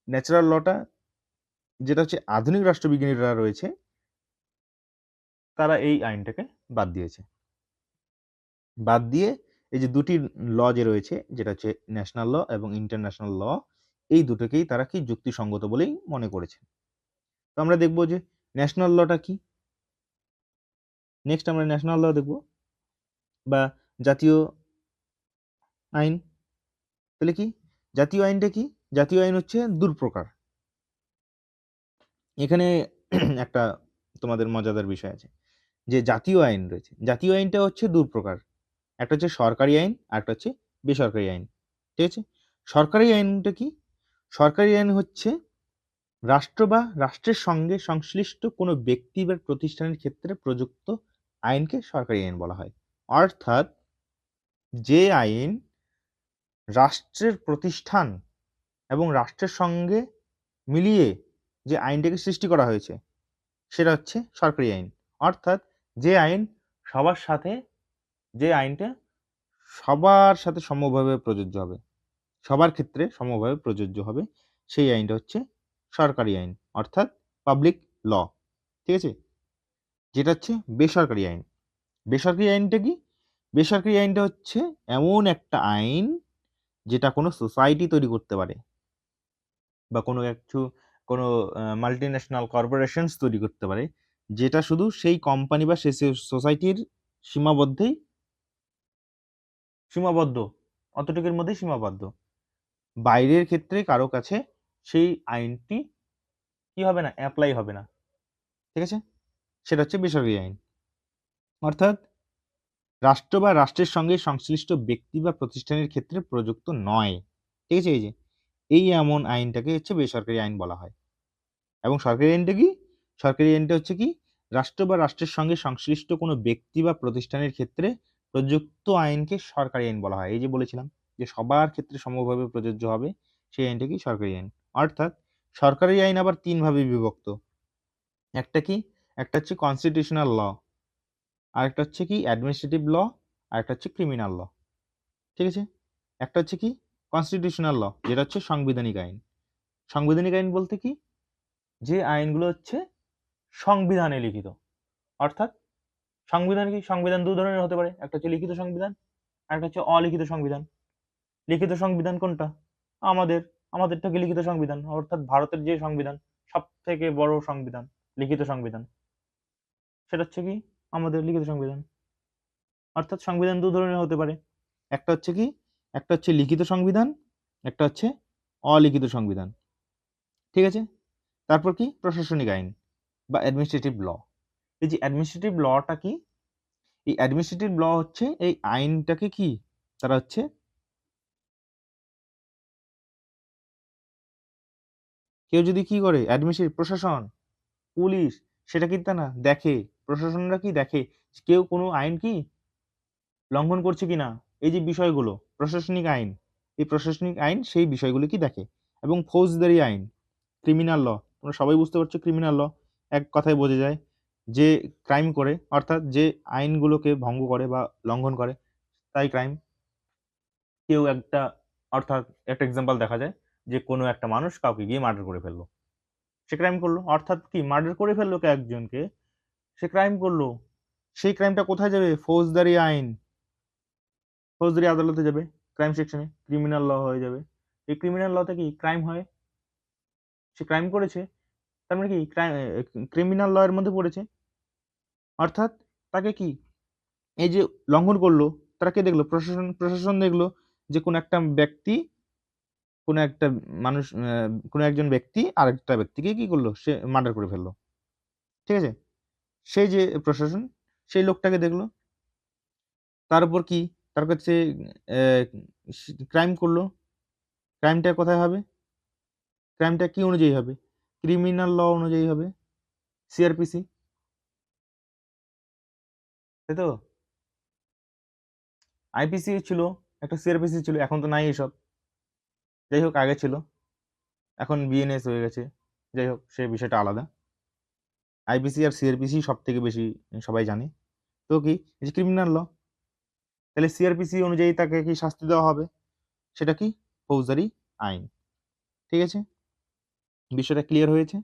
ন্যাচারাল লটা যেটা হচ্ছে আধুনিক রাষ্ট্রবিজ্ঞানীরা রয়েছে, তারা এই আইনটাকে বাদ দিয়েছে। বাদ দিয়ে এই যে দুটি ল যে রয়েছে, যেটা হচ্ছে ন্যাশনাল ল এবং ইন্টারন্যাশনাল ল, এই দুটোকেই তারা কি যুক্তিসঙ্গত বলেই মনে করেছে। তো আমরা দেখব যে ন্যাশনাল লটা কি। নেক্সট আমরা ন্যাশনাল ল দেখব বা জাতীয় আইন। তাহলে কি জাতীয় আইনটা কি? জাতীয় আইন হচ্ছে দুপ্রকার। এখানে একটা তোমাদের মজাদার বিষয় আছে যে জাতীয় আইন রয়েছে। জাতীয় আইনটা হচ্ছে দুপ্রকার, একটা হচ্ছে সরকারি আইন আর একটা হচ্ছে বেসরকারি আইন। ঠিক আছে, সরকারি আইনটা কি? সরকারি আইন হচ্ছে রাষ্ট্র বা রাষ্ট্রের সঙ্গে সংশ্লিষ্ট কোনো ব্যক্তি বা প্রতিষ্ঠানের ক্ষেত্রে প্রযুক্ত আইনকে সরকারি আইন বলা হয়। অর্থাৎ যে আইন রাষ্ট্রের প্রতিষ্ঠান এবং রাষ্ট্রের সঙ্গে মিলিয়ে যে আইনটাকে সৃষ্টি করা হয়েছে সেটা হচ্ছে সরকারি আইন। অর্থাৎ যে আইন সবার সাথে, যে আইনটা সবার সাথে সমভাবে প্রযোজ্য হবে, সবার ক্ষেত্রে সমভাবে প্রযোজ্য হবে, সেই আইনটা হচ্ছে সরকারি আইন, অর্থাৎ পাবলিক ল। ঠিক আছে, যেটা হচ্ছে বেসরকারি আইন। বেসরকারি আইনটা কি? বেসরকারি আইনটা হচ্ছে এমন একটা আইন যেটা কোনো সোসাইটি তৈরি করতে পারে বা কোনো মাল্টি ন্যাশনাল কর্পোরেশনস তৈরি করতে পারে, যেটা শুধু সেই কোম্পানি বা সেই সোসাইটির সীমাবদ্ধ, অতটুকুর মধ্যেই সীমাবদ্ধ। বাইরের ক্ষেত্রে কারো কাছে সেই আইনটি কি হবে না, অ্যাপ্লাই হবে না। ঠিক আছে, সেটা হচ্ছে বেসরকারি আইন। অর্থাৎ রাষ্ট্র বা রাষ্ট্রের সঙ্গে সংশ্লিষ্ট ব্যক্তি বা প্রতিষ্ঠানের ক্ষেত্রে প্রযুক্ত নয়। ঠিক আছে, এই এমন আইনটাকে হচ্ছে বেসরকারি আইন বলা হয়। এবং সরকারি আইনটা কি? সরকারি আইনটা হচ্ছে কি, রাষ্ট্র বা রাষ্ট্রের সঙ্গে সংশ্লিষ্ট কোনো ব্যক্তি বা প্রতিষ্ঠানের ক্ষেত্রে প্রযুক্ত আইনকে সরকারি আইন বলা হয়। এই যে বলেছিলাম যে সবার ক্ষেত্রে সমভাবে প্রযোজ্য হবে, সেই আইনটা কি সরকারি আইন। অর্থাৎ সরকারি আইন আবার তিন ভাবে বিভক্ত। একটা কি, একটা হচ্ছে কনস্টিটিউশনাল ল, আরেকটা হচ্ছে কি অ্যাডমিনিস্ট্রেটিভ ল, আরেকটা হচ্ছে ক্রিমিনাল ল। ঠিক আছে, একটা হচ্ছে কি কনস্টিটিউশনাল ল, যেটা হচ্ছে সাংবিধানিক আইন। সাংবিধানিক আইন বলতে কি, যে আইনগুলো হচ্ছে সংবিধানে লিখিত। অর্থাৎ সংবিধান কি, সংবিধান দু ধরনের হতে পারে, একটা হচ্ছে লিখিত সংবিধান আর একটা হচ্ছে অলিখিত সংবিধান। লিখিত সংবিধান কোনটা? আমাদের আমাদেরটা কি লিখিত সংবিধান, অর্থাৎ ভারতের যে সংবিধান সব থেকে বড় সংবিধান, লিখিত সংবিধান, সেটা হচ্ছে কি আমাদের লিখিত সংবিধান। অর্থাৎ সংবিধান দু ধরনের হতে পারে, একটা হচ্ছে কি, একটা হচ্ছে লিখিত সংবিধান, একটা হচ্ছে অলিখিত সংবিধান। ঠিক আছে, তারপর কি প্রশাসনিক আইন বা অ্যাডমিনিস্ট্রেটিভ ল। এই যে অ্যাডমিনিস্ট্রেটিভ লটা কি, এই অ্যাডমিনিস্ট্রেটিভ ল হচ্ছে এই আইনটাকে কি, তারা হচ্ছে কেউ যদি কি করে অ্যাডমিনিস্ট্রেটিভ প্রশাসন, পুলিশ, সেটা কিন্তু না দেখে, প্রশাসনরা কি দেখে কেউ কোনো আইন কি লঙ্ঘন করছে কিনা, এই যে বিষয়গুলো প্রশাসনিক আইন, এই প্রশাসনিক আইন সেই বিষয়গুলো কি দেখে। এবং ফৌজদারি আইন, ক্রিমিনাল ল, তোমরা সবাই বুঝতে পারছো ক্রিমিনাল ল এক কথায় বোঝা যায় যে ক্রাইম করে, অর্থাৎ যে আইনগুলোকে ভঙ্গ করে বা লঙ্ঘন করে তাই ক্রাইম। কেউ একটা, অর্থাৎ একটা এক্সাম্পল দেখা যায় যে কোনো একটা মানুষ কাউকে গিয়ে মার্ডার করে ফেললো, সে ক্রাইম করলো। অর্থাৎ কি মার্ডার করে ফেললো কে একজনকে, সে ক্রাইম করলো। সেই ক্রাইমটা কোথায় যাবে? ফৌজদারি আইন, ফৌজদারি আদালতে যাবে, ক্রাইম সেকশনে ক্রিমিনাল ল হয়ে যাবে। এই ক্রিমিনাল লতে কি ক্রাইম হয়, সে ক্রাইম করেছে, তার মানে কি ক্রিমিনাল ল এর মধ্যে পড়েছে। অর্থাৎ তাকে কি, এই যে লঙ্ঘন করলো, তারা কে দেখলো? প্রশাসন, প্রশাসন দেখলো যে কোনো একটা ব্যক্তি, কোনো একটা মানুষ, কোনো একজন ব্যক্তি আরেকটা ব্যক্তিকে কি করলো, সে মার্ডার করে ফেললো। ঠিক আছে, সেই যে প্রশাসন সেই লোকটাকে দেখলো, তার উপর কি, তার কাছে ক্রাইম করলো, ক্রাইমটা কোথায় হবে, ক্রাইমটা কি অনুযায়ী হবে? ক্রিমিনাল ল অনুযায়ী হবে, সিআরপিসি, তাই তো? আইপিসি ছিল, একটা সিআরপিসি ছিল, এখন তো নাই এসব। যাই হোক, আগে ছিল, এখন বিএনএস হয়ে গেছে। যাই হোক, সে বিষয়টা আলাদা। আইপিসি আর সিআরপিসি সব থেকে বেশি সবাই জানে। তো কি, এই যে ক্রিমিনাল ল, তাহলে সিআরপিসি অনুযায়ী তাকে কি শাস্তি দেওয়া হবে, সেটা কি ফৌজদারি আইন। ঠিক আছে, বিষয়টা ক্লিয়ার হয়েছে?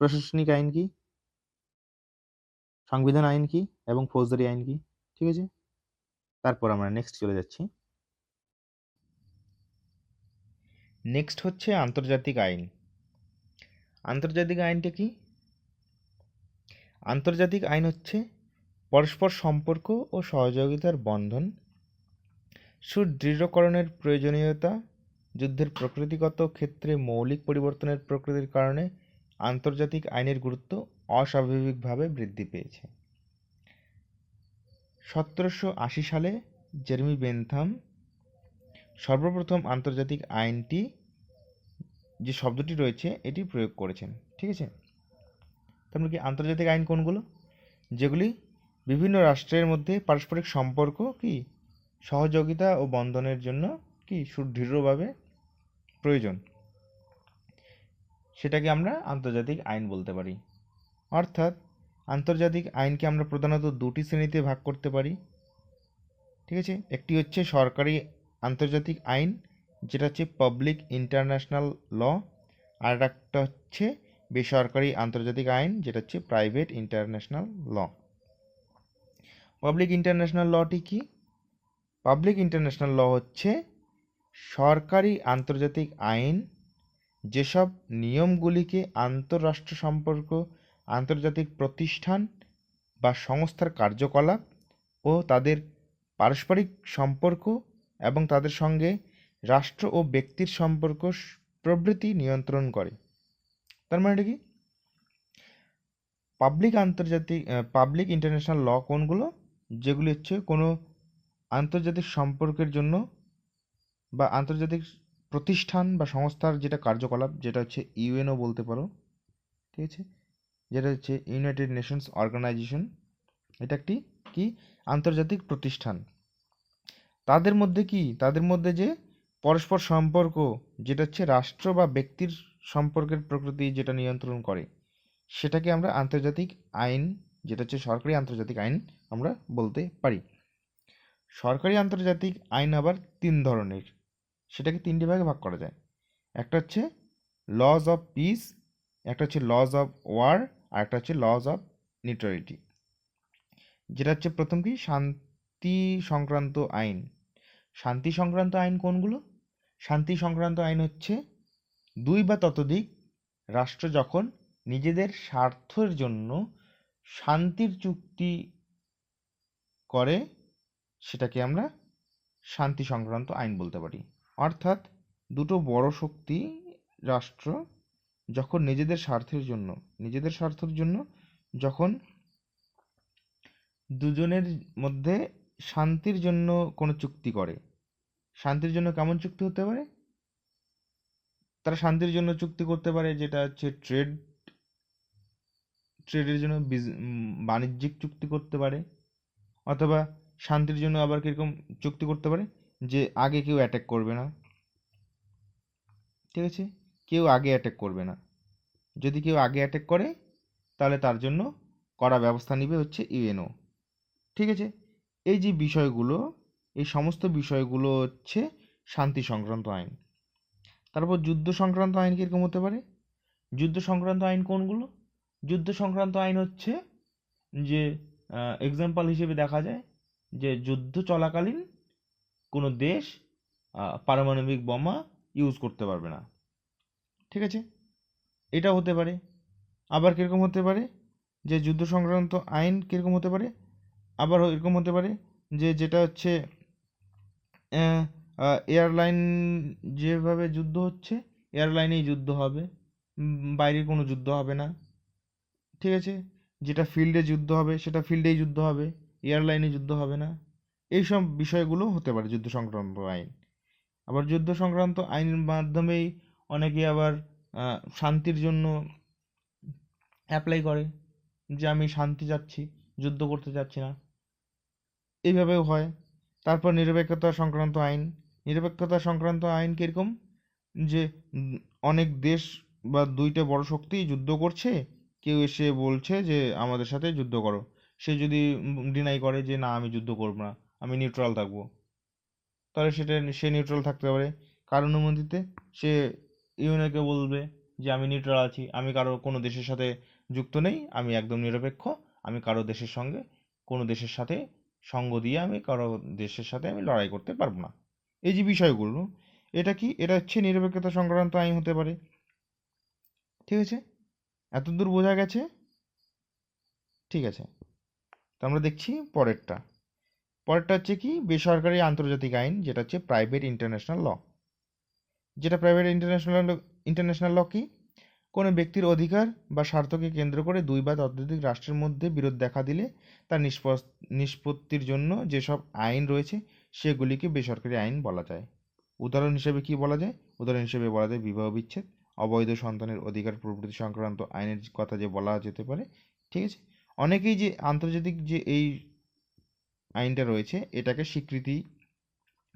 প্রশাসনিক আইন কি, সংবিধান আইন কি, এবং ফৌজদারি আইন কি। ঠিক আছে, তারপর আমরা নেক্সট চলে যাচ্ছি। নেক্সট হচ্ছে আন্তর্জাতিক আইন। আন্তর্জাতিক আইনটা কি? আন্তর্জাতিক আইন হচ্ছে পরস্পর সম্পর্ক ও সহযোগিতার বন্ধন, সুদৃঢ়করণের প্রয়োজনীয়তা, যুদ্ধের প্রকৃতিগত ক্ষেত্রে মৌলিক পরিবর্তনের প্রকৃতির কারণে আন্তর্জাতিক আইনের গুরুত্ব অস্বাভাবিকভাবে বৃদ্ধি পেয়েছে। 1780 সালে জেরেমি বেনথাম সর্বপ্রথম আন্তর্জাতিক আইনটি, যে শব্দটি রয়েছে, এটি প্রয়োগ করেছেন। ঠিক আছে, তারপরে কি আন্তর্জাতিক আইন কোনগুলো? যেগুলি বিভিন্ন রাষ্ট্রের মধ্যে পারস্পরিক সম্পর্ক কি সহযোগিতা ও বন্ধনের জন্য কি সুদৃঢ়ভাবে প্রয়োজন, সেটাকে আমরা আন্তর্জাতিক আইন বলতে পারি। অর্থাৎ আন্তর্জাতিক আইনকে আমরা প্রধানত দুটি শ্রেণীতে ভাগ করতে পারি। ঠিক আছে, একটি হচ্ছে সরকারি আন্তর্জাতিক আইন, যেটা হচ্ছে পাবলিক ইন্টারন্যাশনাল ল, আর একটা হচ্ছে বেসরকারি আন্তর্জাতিক আইন, যেটা হচ্ছে private international law. Public international লটি কি? পাবলিক ইন্টারন্যাশনাল ল হচ্ছে সরকারি আন্তর্জাতিক আইন, যেসব নিয়মগুলিকে আন্তঃরাষ্ট্র সম্পর্ক, আন্তর্জাতিক প্রতিষ্ঠান বা সংস্থার কার্যকলাপ ও তাদের পারস্পরিক সম্পর্ক এবং তাদের সঙ্গে রাষ্ট্র ও ব্যক্তির সম্পর্ক প্রভৃতি নিয়ন্ত্রণ করে। তার মানে কি? পাবলিক ইন্টারন্যাশনাল ল কোনগুলো? যেগুলি হচ্ছে কোনো আন্তর্জাতিক সম্পর্কের জন্য বা আন্তর্জাতিক প্রতিষ্ঠান বা সংস্থার যেটা কার্যকলাপ, যেটা হচ্ছে ইউএনও বলতে পারো। ঠিক আছে, যেটা হচ্ছে ইউনাইটেড নেশনস অর্গানাইজেশন, এটা একটি কি আন্তর্জাতিক প্রতিষ্ঠান। তাদের মধ্যে যে পরস্পর সম্পর্ক, যেটা হচ্ছে রাষ্ট্র বা ব্যক্তির সম্পর্কের প্রকৃতি যেটা নিয়ন্ত্রণ করে, সেটাকে আমরা আন্তর্জাতিক আইন, যেটা হচ্ছে সরকারি আন্তর্জাতিক আইন আমরা বলতে পারি। সরকারি আন্তর্জাতিক আইন আবার তিন ধরনের, সেটাকে তিনটি ভাগে ভাগ করা যায়। একটা হচ্ছে লজ অফ পিস, একটা হচ্ছে লজ অফ ওয়ার, আর একটা হচ্ছে লজ অফ নিউট্রালিটি। যেটা হচ্ছে প্রথম কি শান্তি সংক্রান্ত আইন। শান্তি সংক্রান্ত আইন কোনগুলো? শান্তি সংক্রান্ত আইন হচ্ছে দুই বা ততোধিক রাষ্ট্র যখন নিজেদের স্বার্থের জন্য শান্তির চুক্তি করে, সেটাকে আমরা শান্তি সংক্রান্ত আইন বলতে পারি। অর্থাৎ দুটো বড় শক্তি রাষ্ট্র যখন নিজেদের স্বার্থের জন্য যখন দুজনের মধ্যে শান্তির জন্য কোনো চুক্তি করে। শান্তির জন্য কেমন চুক্তি হতে পারে? তারা শান্তির জন্য চুক্তি করতে পারে যেটা হচ্ছে ট্রেডের জন্য বাণিজ্যিক চুক্তি করতে পারে, অথবা শান্তির জন্য আবার কীরকম চুক্তি করতে পারে যে আগে কেউ অ্যাটাক করবে না। ঠিক আছে, কেউ আগে অ্যাটাক করবে না। যদি কেউ আগে অ্যাটাক করে তাহলে তার জন্য কড়া ব্যবস্থা নেবে হচ্ছে ইউএনও। ঠিক আছে, এই যে বিষয়গুলো, এই সমস্ত বিষয়গুলো হচ্ছে শান্তি সংক্রান্ত আইন। তারপর যুদ্ধ সংক্রান্ত আইন কীরকম হতে পারে? যুদ্ধ সংক্রান্ত আইন কোনগুলো? যুদ্ধ সংক্রান্ত আইন হচ্ছে যে এক্সাম্পল হিসেবে দেখা যায় যে যুদ্ধ চলাকালীন কোনো দেশ পারমাণবিক বোমা ইউজ করতে পারবে না। ঠিক আছে, এটা হতে পারে। আবার কীরকম হতে পারে যে যুদ্ধ সংক্রান্ত আইন কীরকম হতে পারে? আবার এরকম হতে পারে যে যেটা হচ্ছে এয়ারলাইন, যেভাবে যুদ্ধ হচ্ছে এয়ারলাইনেই যুদ্ধ হবে, বাইরে কোনো যুদ্ধ হবে না। ঠিক আছে, যেটা ফিল্ডে যুদ্ধ হবে সেটা ফিল্ডেই যুদ্ধ হবে, এয়ারলাইনে যুদ্ধ হবে না। এইসব বিষয়গুলো হতে পারে যুদ্ধ সংক্রান্ত আইন। আবার যুদ্ধ সংক্রান্ত আইনের মাধ্যমেই অনেকে আবার শান্তির জন্য অ্যাপ্লাই করে, যে আমি শান্তি চাচ্ছি, যুদ্ধ করতে চাচ্ছি না, এইভাবেও হয়। তারপর নিরপেক্ষতা সংক্রান্ত আইন। নিরপেক্ষতা সংক্রান্ত আইন কীরকম? যে অনেক দেশ বা দুইটা বড় শক্তি যুদ্ধ করছে, কেউ এসে বলছে যে আমাদের সাথে যুদ্ধ করো, সে যদি ডিনাই করে যে না আমি যুদ্ধ করবো না, আমি নিউট্রাল থাকবো, তাহলে সে নিউট্রাল থাকতে পারে। কার অনুমতিতে? সে ইউএনওকে বলবে যে আমি নিউট্রাল আছি, আমি কোনো দেশের সাথে যুক্ত নেই, আমি একদম নিরপেক্ষ, আমি কোনো দেশের সাথে সঙ্গ দিয়ে আমি কারো দেশের সাথে আমি লড়াই করতে পারবো না। এই যে বিষয়গুলো, এটা হচ্ছে নিরপেক্ষতা সংক্রান্ত আইন হতে পারে। ঠিক আছে, এতদূর বোঝা গেছে? ঠিক আছে, তো আমরা দেখছি পরেরটা হচ্ছে কি বেসরকারি আন্তর্জাতিক আইন, যেটা হচ্ছে প্রাইভেট ইন্টারন্যাশনাল ল। যেটা প্রাইভেট ইন্টারন্যাশনাল ল কি? কোনো ব্যক্তির অধিকার বা স্বার্থকে কেন্দ্র করে দুই বা ততোধিক রাষ্ট্রের মধ্যে বিরোধ দেখা দিলে তার নিষ্পত্তির জন্য যেসব আইন রয়েছে সেগুলিকে বেসরকারি আইন বলা যায়। উদাহরণ হিসেবে কি বলা যায়? উদাহরণ হিসেবে বলা যায় বিবাহ বিচ্ছেদ, অবৈধ সন্তানের অধিকার প্রভৃতি সংক্রান্ত আইনের কথা যে বলা যেতে পারে। ঠিক আছে, অনেকেই যে আন্তর্জাতিক যে এই আইনটা রয়েছে এটাকে স্বীকৃতি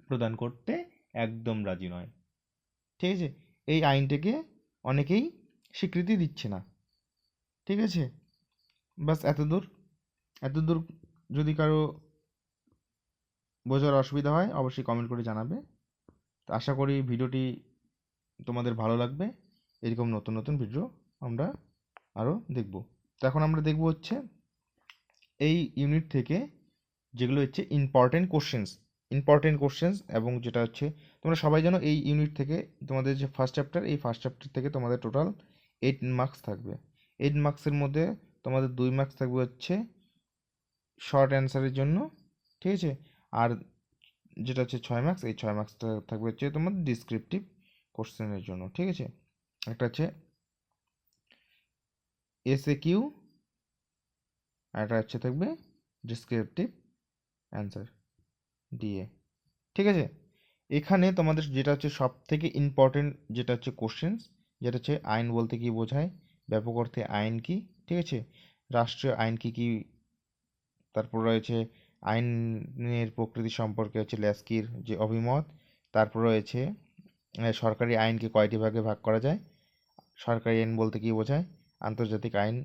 প্রদান করতে একদম রাজি নয়। ঠিক আছে, এই আইনটাকে অনেকেই স্বীকৃতি দিচ্ছে না। ঠিক আছে, বাস এতদূর যদি কারো বোঝার অসুবিধা হয় অবশ্যই কমেন্ট করে জানাবে। তো আশা করি ভিডিওটি তোমাদের ভালো লাগবে। এরকম নতুন নতুন ভিডিও আমরা আরও দেখব। তো এখন আমরা দেখব হচ্ছে এই ইউনিট থেকে যেগুলো হচ্ছে ইম্পর্টেন্ট কোশ্চেন্স এবং যেটা হচ্ছে তোমরা সবাই জানো এই ইউনিট থেকে তোমাদের যে ফার্স্ট চ্যাপ্টার থেকে তোমাদের টোটাল 8 মার্কস থাকবে। 8 মার্কসের মধ্যে তোমাদের 2 মার্কস থাকবে হচ্ছে শর্ট অ্যান্সারের জন্য। ঠিক আছে, আর যেটা হচ্ছে 6 মার্কস, এই 6 মার্কসটা থাকবে হচ্ছে তোমার ডিসক্রিপটিভ কোশ্চেনের জন্য। ঠিক আছে, একটা হচ্ছে এসএকিউ আর একটা হচ্ছে থাকবে ডিসক্রিপটিভ অ্যান্সার দিয়ে। ঠিক আছে, এখানে তোমাদের যেটা হচ্ছে সব থেকে ইম্পর্টেন্ট যেটা হচ্ছে কোশ্চেন্স, যেটা হচ্ছে আইন বলতে কি বোঝায়, ব্যাপক অর্থে আইন কি। ঠিক আছে, রাষ্ট্রীয় আইন কি কি, তারপর রয়েছে আইনের প্রকৃতি সম্পর্কে হচ্ছে ল্যাস্কির যে অভিমত। তারপর রয়েছে সরকারি আইনকে কয়টি ভাগে ভাগ করা যায়, সরকারি আইন বলতে কি বোঝায়, আন্তর্জাতিক আইন।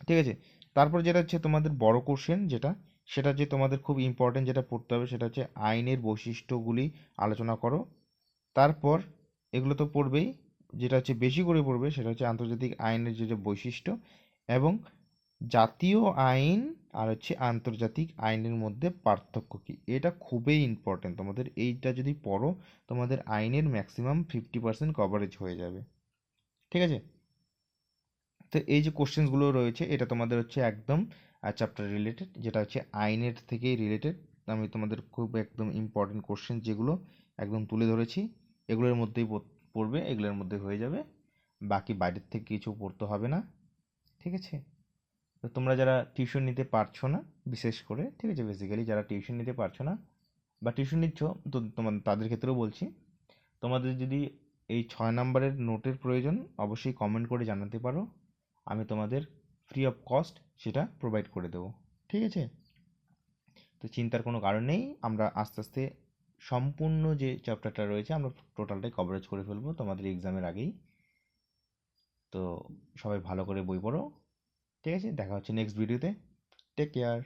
ঠিক আছে, তারপর যেটা হচ্ছে তোমাদের বড় কোশ্চেন সেটা যে তোমাদের খুব ইম্পর্টেন্ট যেটা পড়তে হবে সেটা হচ্ছে আইনের বৈশিষ্ট্যগুলি আলোচনা করো। তারপর এগুলো তো পড়বেই, যেটা হচ্ছে বেশি করে পড়বে সেটা হচ্ছে আন্তর্জাতিক আইনের যে বৈশিষ্ট্য এবং জাতীয় আইন আর হচ্ছে আন্তর্জাতিক আইনের মধ্যে পার্থক্য কী। এটা খুবই ইম্পর্টেন্ট, তোমাদের এইটা যদি পড়ো তোমাদের আইনের ম্যাক্সিমাম 50% কভারেজ হয়ে যাবে। ঠিক আছে, তো এই যে কোশ্চেন্সগুলো রয়েছে এটা তোমাদের হচ্ছে একদম চ্যাপ্টার রিলেটেড, যেটা হচ্ছে আইনের থেকেই রিলেটেড। আমি তোমাদের খুব একদম ইম্পর্টেন্ট কোশ্চেন যেগুলো একদম তুলে ধরেছি এগুলোর মধ্যেই পড়বে, এগুলোর মধ্যে হয়ে যাবে, বাকি বাইরের থেকে কিছু পড়তে হবে না। ঠিক আছে, তো তোমরা যারা টিউশন নিতে পারছো না বিশেষ করে, ঠিক আছে, বেসিক্যালি যারা টিউশন নিতে পারছো না বা টিউশন নিচ্ছ, তো তাদের ক্ষেত্রেও বলছি, তোমাদের যদি এই 6 নম্বরের নোটের প্রয়োজন অবশ্যই কমেন্ট করে জানাতে পারো, আমি তোমাদের ফ্রি অফ কস্ট সেটা প্রোভাইড করে দেবো। ঠিক আছে, তো চিন্তার কোনো কারণ নেই, আমরা আস্তে আস্তে সম্পূর্ণ যে চ্যাপ্টারটা রয়েছে আমরা টোটালটাই কভারেজ করে ফেলবো তোমাদের এক্সামের আগেই। তো সবাই ভালো করে বই পড়ো। ঠিক আছে, দেখা হচ্ছে নেক্সট ভিডিওতে। Take care.